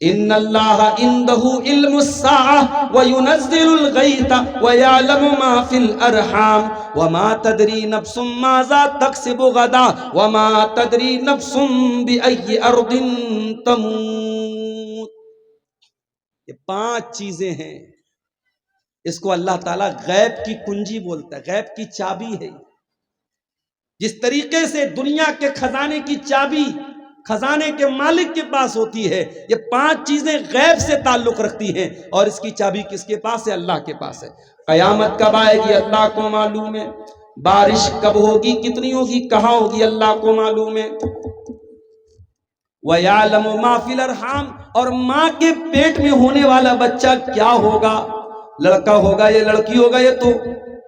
ان اللہ عنده علم الساعة وينزل الغیث ويعلم ما في الارحام وما تدری نفس ماذا تکسب غدا وما تدری نفس بأي ارض تموت. یہ 5 چیزیں ہیں، اس کو اللہ تعالیٰ غیب کی کنجی بولتا ہے، غیب کی چابی ہے. جس طریقے سے دنیا کے خزانے کی چابی خزانے کے مالک کے پاس ہوتی ہے، یہ 5 چیزیں غیب سے تعلق رکھتی ہیں، اور اس کی چابی کس کے پاس ہے؟ اللہ کے پاس ہے. قیامت کب آئے گی اللہ کو معلوم ہے، بارش کب ہوگی، کتنی ہوگی، کہاں ہوگی، اللہ کو معلوم ہے. وَيَعْلَمُ مَا فِي الْأَرْحَامِ، اور ماں کے پیٹ میں ہونے والا بچہ کیا ہوگا، لڑکا ہوگا یا لڑکی ہوگا، یہ تو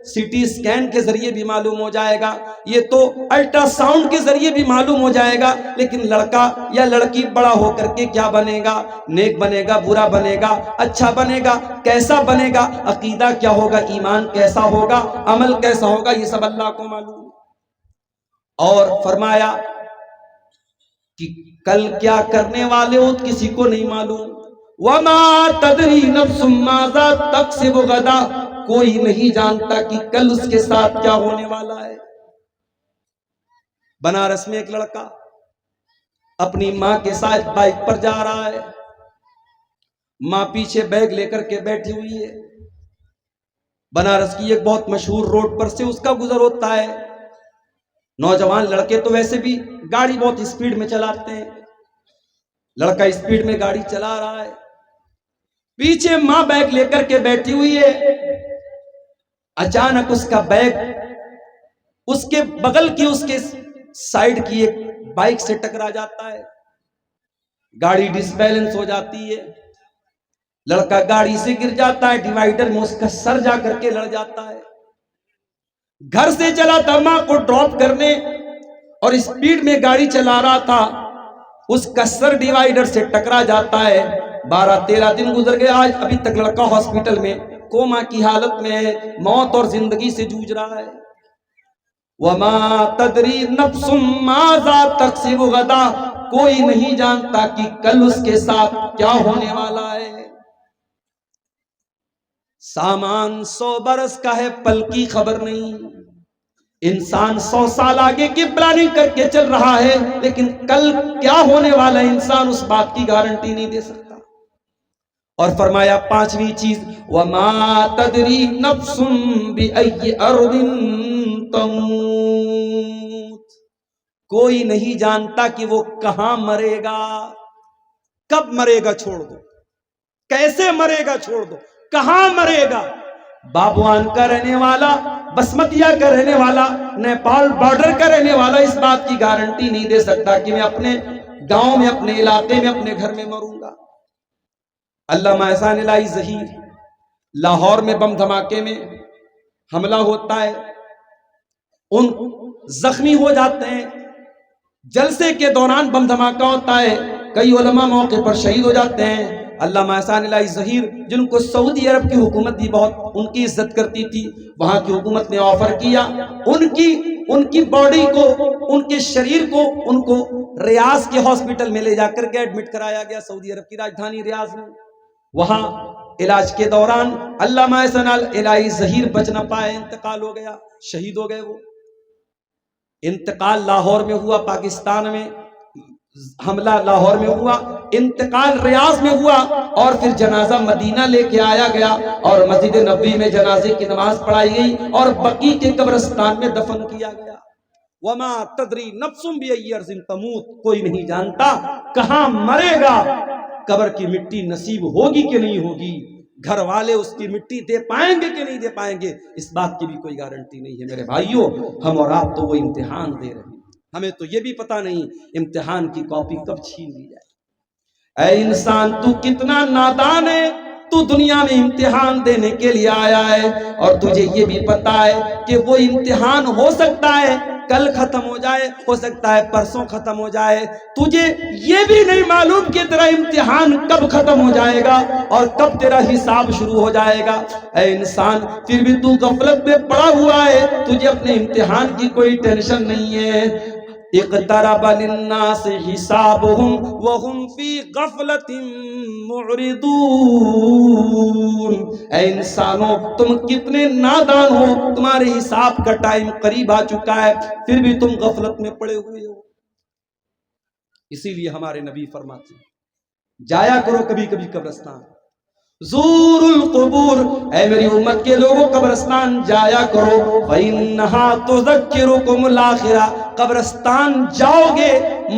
سی ٹی اسکین کے ذریعے بھی معلوم ہو جائے گا، یہ تو الٹرا ساؤنڈ کے ذریعے بھی معلوم ہو جائے گا. لیکن لڑکا یا لڑکی بڑا ہو کر کے کیا بنے گا، نیک بنے گا، برا بنے گا، اچھا بنے گا، کیسا بنے گا، عقیدہ کیا ہوگا، ایمان کیسا ہوگا، عمل کیسا ہوگا، یہ سب اللہ کو معلوم. اور فرمایا کہ کل کیا کرنے والے ہو کسی کو نہیں معلوم. وَمَا تَدْرِي نَفْسٌ مَاذَا تَكْسِبُ غَدًا، کوئی نہیں جانتا کہ کل اس کے ساتھ کیا ہونے والا ہے. بنارس میں ایک لڑکا اپنی ماں کے ساتھ بائک پر جا رہا ہے، ماں پیچھے بیگ لے کر کے بیٹھی ہوئی ہے. بنارس کی ایک بہت مشہور روڈ پر سے اس کا گزر ہوتا ہے. نوجوان لڑکے تو ویسے بھی گاڑی بہت اسپیڈ میں چلاتے ہیں، لڑکا اسپیڈ میں گاڑی چلا رہا ہے، پیچھے ماں بیگ لے کر کے بیٹھی ہوئی ہے. اچانک اس کا بیگ اس کے بغل کی اس کے سائیڈ کی ایک بائک سے ٹکرا جاتا ہے، گاڑی ڈس بیلنس ہو جاتی ہے، لڑکا گاڑی سے گر جاتا ہے، ڈیوائیڈر میں اس کا سر جا کر کے لڑ جاتا ہے. گھر سے چلا تھا ماں کو ڈراپ کرنے اور اسپیڈ میں گاڑی چلا رہا تھا، اس کا سر ڈیوائیڈر سے ٹکرا جاتا ہے. 12-13 دن گزر گئے، آج ابھی تک لڑکا ہاسپٹل میں کوما کی حالت میں ہے، موت اور زندگی سے جوجھ رہا ہے. وَمَا تَدْرِي نَفْسٌ مَاذَا تَكْسِبُ غَدًا، کوئی نہیں جانتا کہ کل اس کے ساتھ کیا ہونے والا ہے. سامان 100 برس کا ہے، پل کی خبر نہیں. انسان 100 سال آگے کی پلاننگ کر کے چل رہا ہے، لیکن کل کیا ہونے والا ہے انسان اس بات کی گارنٹی نہیں دے سکتا. اور فرمایا 5ویں چیز، وَمَا تَدْرِي نَفْسٌ بِأَيِّ أَرْضٍ تَمُوتُ، کوئی نہیں جانتا کہ وہ کہاں مرے گا، کب مرے گا چھوڑ دو، کیسے مرے گا چھوڑ دو، کہاں مرے گا. بابوان کا رہنے والا، بسمتیا کا رہنے والا، نیپال بارڈر کا رہنے والا اس بات کی گارنٹی نہیں دے سکتا کہ میں اپنے گاؤں میں، اپنے علاقے میں، اپنے گھر میں مروں گا. علامہ احسان الہی ظہیر لاہور میں بم دھماکے میں حملہ ہوتا ہے، ان زخمی ہو جاتے ہیں. جلسے کے دوران بم دھماکہ ہوتا ہے، کئی علماء موقع پر شہید ہو جاتے ہیں. علامہ احسان الہی ظہیر جن کو سعودی عرب کی حکومت بھی بہت ان کی عزت کرتی تھی، وہاں کی حکومت نے آفر کیا ان کی باڈی کو، ان کے شریر کو، ان کو ریاض کے ہاسپٹل میں لے جا کر کے ایڈمٹ کرایا گیا، سعودی عرب کی راجدھانی ریاض میں. وہاں علاج کے دوران علامہ احسان الہی ظہیر بچ نہ پائے، انتقال ہو گیا، شہید ہو گئے. وہ انتقال لاہور میں ہوا، پاکستان میں حملہ لاہور میں ہوا، انتقال ریاض میں ہوا، اور پھر جنازہ مدینہ لے کے آیا گیا اور مسجد نبوی میں جنازے کی نماز پڑھائی گئی اور بقیع کے قبرستان میں دفن کیا گیا. وَمَا تَدْرِي نَفْسٌ بِأَيِّ أَرْضٍ تَمُوتُ، کوئی نہیں جانتا کہاں مرے گا، قبر کی مٹی نصیب ہوگی کہ نہیں ہوگی، گھر والے اس کی مٹی دے پائیں گے کہ نہیں دے پائیں گے، اس بات کی بھی کوئی گارنٹی نہیں ہے. میرے بھائیوں، ہم اور آپ تو وہ امتحان دے رہے ہیں، ہمیں تو یہ بھی پتہ نہیں امتحان کی کاپی کب چھین لی جائے. اے انسان، تو کتنا نادان ہے، تو دنیا میں امتحان دینے کے لیے آیا ہے، اور تجھے یہ بھی پتا ہے کہ وہ امتحان ہو سکتا ہے کل ختم ہو جائے، ہو سکتا ہے پرسوں ختم ہو جائے. تجھے یہ بھی نہیں معلوم کہ تیرا امتحان کب ختم ہو جائے گا اور کب تیرا حساب شروع ہو جائے گا. اے انسان، پھر بھی تو غفلت میں پڑا ہوا ہے، تجھے اپنے امتحان کی کوئی ٹینشن نہیں ہے. اقترب للناس حسابهم وهم في غفلة معرضون۔ اے انسانوں تم کتنے نادان ہو، تمہارے حساب کا ٹائم قریب آ چکا ہے، پھر بھی تم غفلت میں پڑے ہوئے ہو۔ اسی لیے ہمارے نبی فرماتے ہیں جایا کرو کبھی کبھی قبرستان، زور القبور، اے میری امت کے لوگوں قبرستان جایا کرو، فَإِنَّهَا تُذَكِّرُكُمُ الْآخِرَةَ، قبرستان جاؤ گے،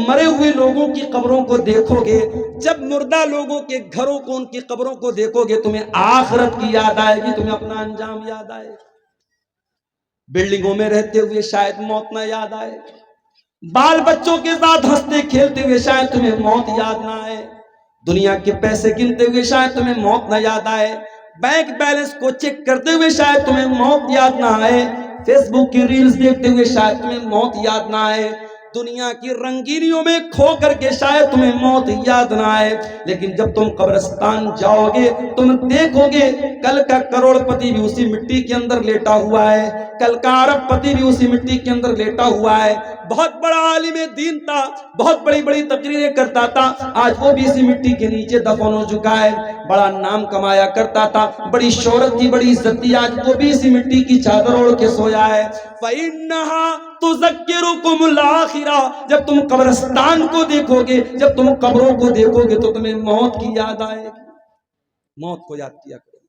مرے ہوئے لوگوں کی قبروں کو دیکھو گے، جب مردہ لوگوں کے گھروں کو، ان کی قبروں کو دیکھو گے، تمہیں آخرت کی یاد آئے گی، تمہیں اپنا انجام یاد آئے گا۔ بلڈنگوں میں رہتے ہوئے شاید موت نہ یاد آئے، بال بچوں کے ساتھ ہنستے کھیلتے ہوئے شاید تمہیں موت یاد نہ آئے، دنیا کے پیسے گنتے ہوئے شاید تمہیں موت نہ یاد آئے، بینک بیلنس کو چیک کرتے ہوئے شاید تمہیں موت یاد نہ آئے، فیس بک کی ریلز دیکھتے ہوئے شاید تمہیں موت یاد نہ آئے، دنیا کی رنگینیوں میں کھو کر کے شاید تمہیں موت یاد نہ آئے، لیکن جب تم قبرستان جاؤ گے تم دیکھو گے کل کا کروڑ پتی بھی اسی مٹی کے اندر لیٹا ہوا ہے، کل کا ارب پتی بھی اسی مٹی کے اندر لیٹا ہوا ہے، بہت بڑا عالم دین تھا، بہت بڑی بڑی تقریریں کرتا تھا، آج وہ بھی اسی مٹی کے نیچے دفن ہو چکا ہے، بڑا نام کمایا کرتا تھا، بڑی شہرت تھی، بڑی عزت تھی، آج وہ بھی اسی مٹی کی چادر اوڑھ کے سویا ہے۔ فَإِنَّهَا تُذَكِّرُكُمُ الْآخِرَةَ، جب تم قبرستان کو دیکھو گے، جب تم قبروں کو دیکھو گے تو تمہیں موت کی یاد آئے گی۔ موت کو یاد کیا کرو،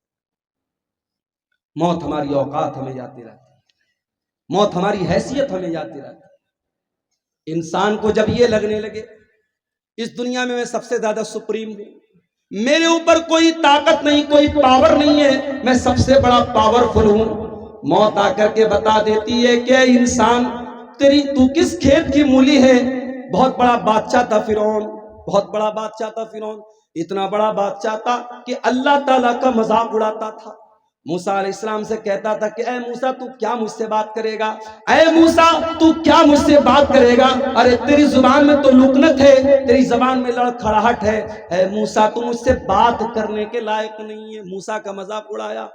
موت ہماری اوقات ہمیں یاد دلاتی ہے، موت ہماری حیثیت ہمیں یاد دلاتی ہے۔ انسان کو جب یہ لگنے لگے اس دنیا میں سب سے زیادہ سپریم ہوں، میرے اوپر کوئی طاقت نہیں، کوئی پاور نہیں ہے، میں سب سے بڑا پاورفل ہوں، موت آ کر کے بتا دیتی ہے کہ انسان تو کس کھیت کی مولی ہے۔ بہت بڑا بادشاہ تھا فرعون، بہت بڑا بادشاہ تھا فرعون، اتنا بڑا بادشاہ تھا کہ اللہ تعالیٰ کا مذاق اڑاتا تھا، موسیٰ علیہ السلام سے کہتا تھا کہ اے موسیٰ تو کیا مجھ سے بات کرے گا، اے موسیٰ تو کیا مجھ سے بات کرے گا، ارے تیری زبان میں تو لکنت ہے، تیری زبان میں لڑکھڑاہٹ ہے، اے موسیٰ تو مجھ سے بات کرنے کے لائق نہیں ہے۔ موسیٰ کا مذاق اڑایا،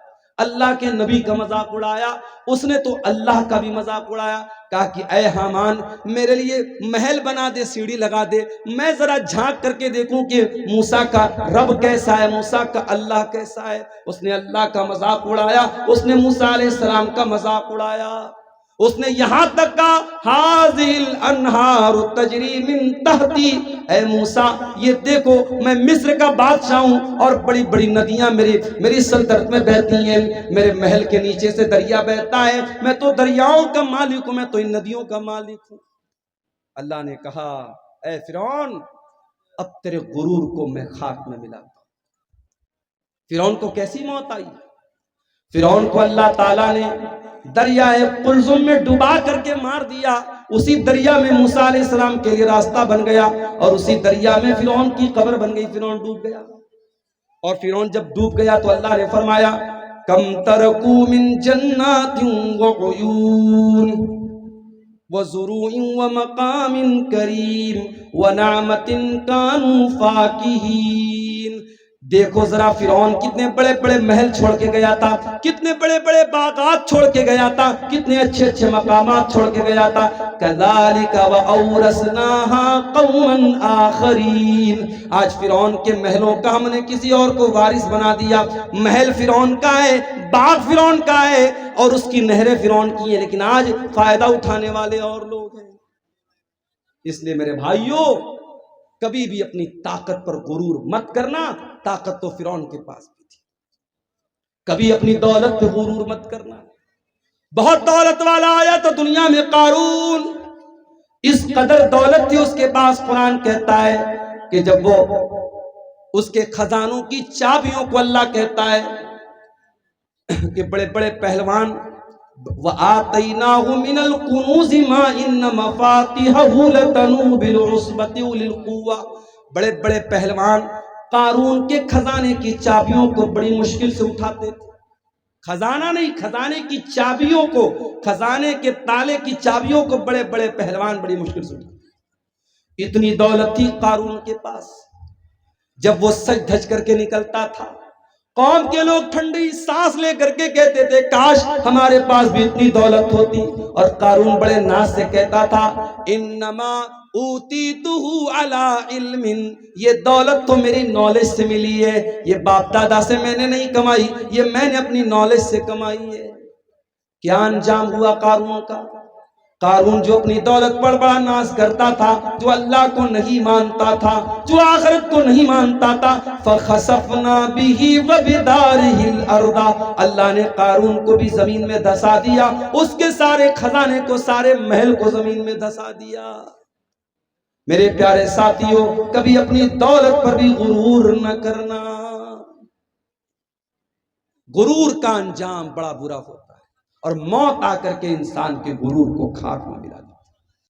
اللہ کے نبی کا مذاق اڑایا، اس نے تو اللہ کا بھی مذاق اڑایا، کہا کہ اے حامان میرے لیے محل بنا دے، سیڑھی لگا دے، میں ذرا جھانک کر کے دیکھوں کہ موسیٰ کا رب کیسا ہے، موسیٰ کا اللہ کیسا ہے۔ اس نے اللہ کا مذاق اڑایا، اس نے موسیٰ علیہ السلام کا مذاق اڑایا، اس نے یہاں تک کہا ہاذِهِ الْأَنْهَارُ تَجْرِي مِن تَحْتِي، اے موسیٰ یہ دیکھو میں مصر کا بادشاہ ہوں اور بڑی بڑی ندیاں میری سلطنت میں بہتی ہیں، میرے محل کے نیچے سے دریا بہتا ہے، میں تو دریاؤں کا مالک ہوں، میں تو ان ندیوں کا مالک ہوں۔ اللہ نے کہا اے فرعون اب تیرے غرور کو میں خاک میں ملاتا ہوں۔ فرعون کو کیسی موت آئی؟ فرعون کو اللہ تعالیٰ نے دریائے قلزم میں ڈوبا کر کے مار دیا، اسی دریا میں موسیٰ علیہ السلام کے لیے راستہ بن گیا، اور اسی دریا میں فرعون کی قبر بن گئی، فرعون ڈوب گیا۔ اور فرعون جب ڈوب گیا تو اللہ نے فرمایا کم ترکو من جنات وعیون وزروع ومقام کریم ونعمت کانوا فاکہین۔ دیکھو ذرا فرعون کتنے بڑے بڑے محل چھوڑ کے گیا تھا، کتنے بڑے بڑے باغات چھوڑ کے گیا تھا، کتنے اچھے اچھے مقامات چھوڑ کے گیا تھا۔ کذالک وَأَوْرَثْنَاهَا قَوْمًا آخَرِينَ، آج فرعون کے محلوں کا ہم نے کسی اور کو وارث بنا دیا، محل فرعون کا ہے، باغ فرعون کا ہے، اور اس کی نہریں فرعون کی ہیں، لیکن آج فائدہ اٹھانے والے اور لوگ ہیں۔ اس لیے میرے بھائیوں کبھی بھی اپنی طاقت پر غرور مت کرنا، طاقت تو فرعون کے پاس بھی تھی۔ کبھی اپنی دولت پہ غرور مت کرنا، بہت دولت والا آیا تو دنیا میں قارون، اس قدر دولت تھی اس کے پاس، قرآن کہتا ہے کہ جب وہ اس کے خزانوں کی چابیوں کو اللہ کہتا ہے کہ بڑے بڑے پہلوان وَآتَيْنَاهُ مِنَ الْكُنُوزِ مَا إِنَّ مَفَاتِحَهُ لَتَنُوءُ بِالْعُصْبَةِ أُولِي الْقُوَّةِ، بڑے بڑے پہلوان قارون کے خزانے کی چابیوں کو بڑی مشکل سے اٹھاتے تھے، خزانہ نہیں، خزانے کی چابیوں کو، خزانے کے تالے کی چابیوں کو بڑے بڑے پہلوان بڑی مشکل سے اٹھاتے، اتنی دولت تھی قارون کے پاس۔ جب وہ سج دھج کر کے نکلتا تھا، قوم کے لوگ ٹھنڈی سانس لے کر کے کہتے تھے کاش ہمارے پاس بھی اتنی دولت ہوتی. اور قارون بڑے ناز سے کہتا تھا انما اوتیتہ علی علم، یہ دولت تو میری نالج سے ملی ہے، یہ باپ دادا سے میں نے نہیں کمائی، یہ میں نے اپنی نالج سے کمائی ہے. کیا انجام ہوا قارون کا؟ قارون جو اپنی دولت پر بڑا ناز کرتا تھا، جو اللہ کو نہیں مانتا تھا، جو آخرت کو نہیں مانتا تھا، فخسفنا به وبداره الارض، اللہ نے قارون کو بھی زمین میں دھسا دیا، اس کے سارے خزانے کو، سارے محل کو زمین میں دھسا دیا. میرے پیارے ساتھیوں، کبھی اپنی دولت پر بھی غرور نہ کرنا. غرور کا انجام بڑا برا ہوتا ہے، اور موت آ کر کے انسان کے غرور کو خاک میں ملا دیتی ہے.